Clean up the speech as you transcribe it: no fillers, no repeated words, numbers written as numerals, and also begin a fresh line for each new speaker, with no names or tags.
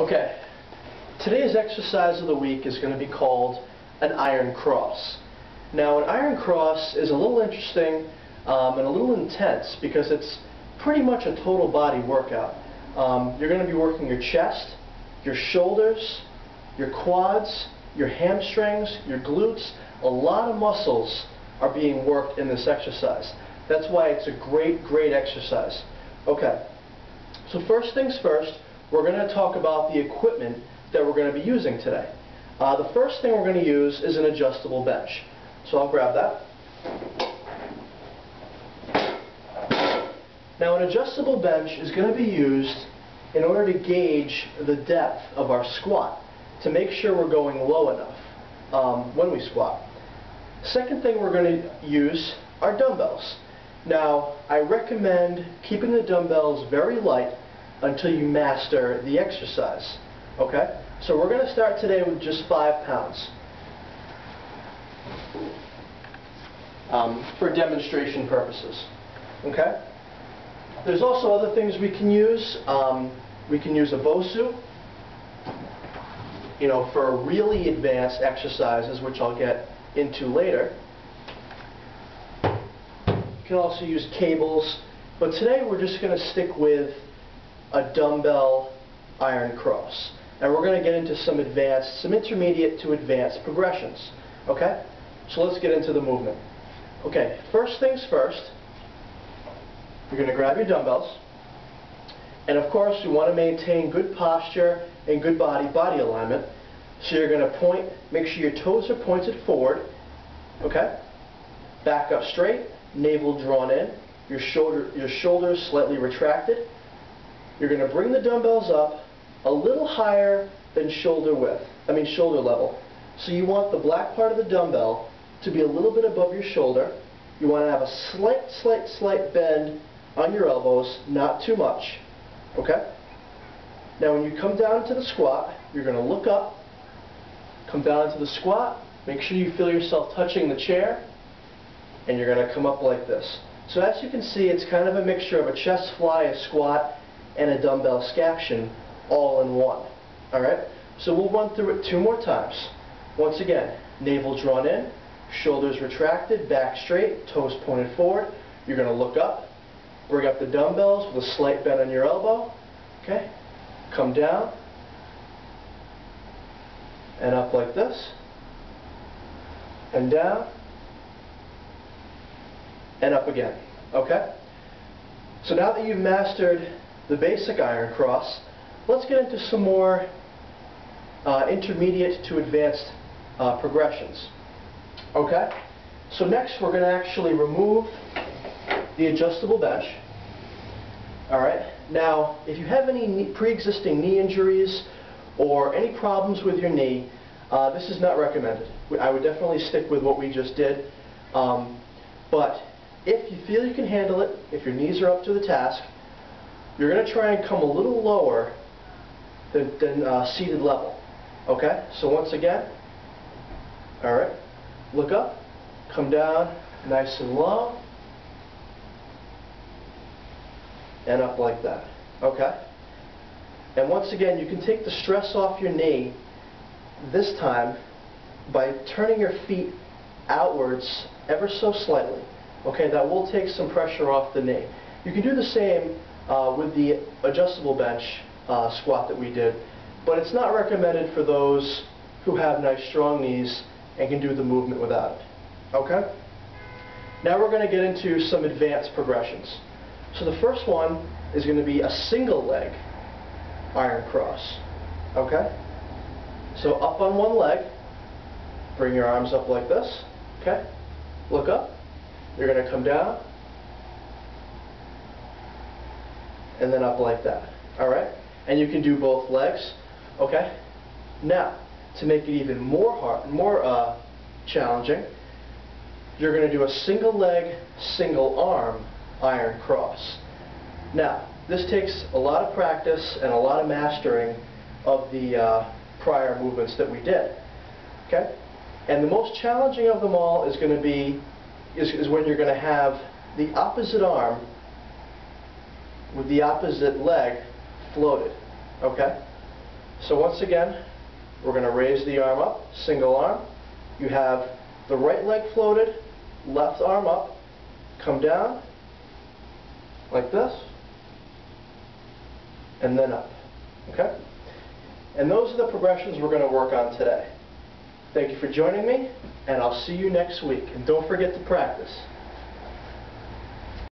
Okay, today's exercise of the week is going to be called an iron cross. Now, an iron cross is a little interesting and a little intense because it's pretty much a total body workout. You're going to be working your chest, your shoulders, your quads, your hamstrings, your glutes. A lot of muscles are being worked in this exercise. That's why it's a great exercise. Okay, so first things first, we're going to talk about the equipment that we're going to be using today. The first thing we're going to use is an adjustable bench. So I'll grab that. Now, an adjustable bench is going to be used in order to gauge the depth of our squat, to make sure we're going low enough when we squat. Second thing we're going to use are dumbbells. Now, I recommend keeping the dumbbells very light until you master the exercise. Okay? So we're going to start today with just 5 pounds for demonstration purposes. Okay? There's also other things we can use. We can use a BOSU, for really advanced exercises, which I'll get into later. You can also use cables, but today we're just going to stick with a dumbbell iron cross. And we're going to get into some intermediate to advanced progressions. Okay? So let's get into the movement. Okay, first things first, you're going to grab your dumbbells. And of course, you want to maintain good posture and good body alignment. So you're going to point, make sure your toes are pointed forward. Okay? Back up straight, navel drawn in, your shoulders slightly retracted. You're going to bring the dumbbells up a little higher than shoulder level. So you want the black part of the dumbbell to be a little bit above your shoulder. You want to have a slight bend on your elbows, not too much. Okay? Now when you come down to the squat, you're going to look up, come down into the squat, make sure you feel yourself touching the chair, and you're going to come up like this. So as you can see, it's kind of a mixture of a chest fly, a squat, and a dumbbell scaption all in one. Alright? So we'll run through it 2 more times. Once again, navel drawn in, shoulders retracted, back straight, toes pointed forward. You're going to look up, bring up the dumbbells with a slight bend on your elbow. Okay? Come down and up like this, and down and up again. Okay? So now that you've mastered the basic iron cross, let's get into some more intermediate to advanced progressions. Okay? So next we're going to actually remove the adjustable bench. Alright? Now, if you have any pre-existing knee injuries or any problems with your knee, this is not recommended. I would definitely stick with what we just did. But if you feel you can handle it, if your knees are up to the task, you're going to try and come a little lower than seated level. Okay? So once again, alright, look up, come down nice and low, and up like that. Okay? And once again, you can take the stress off your knee this time by turning your feet outwards ever so slightly. Okay? That will take some pressure off the knee. You can do the same with the adjustable bench squat that we did, but it's not recommended for those who have nice strong knees and can do the movement without it. Okay? Now we're going to get into some advanced progressions. So the first one is going to be a single leg iron cross. Okay? So up on one leg, bring your arms up like this. Okay? Look up. You're going to come down and then up like that. Alright? And you can do both legs. Okay? Now, to make it even more challenging, you're going to do a single leg, single arm iron cross. Now, this takes a lot of practice and a lot of mastering of the prior movements that we did. Okay? And the most challenging of them all is going to be is when you're going to have the opposite arm with the opposite leg floated. Okay? So once again, we're going to raise the arm up, single arm. You have the right leg floated, left arm up, come down, like this, and then up. Okay? And those are the progressions we're going to work on today. Thank you for joining me, and I'll see you next week. And don't forget to practice.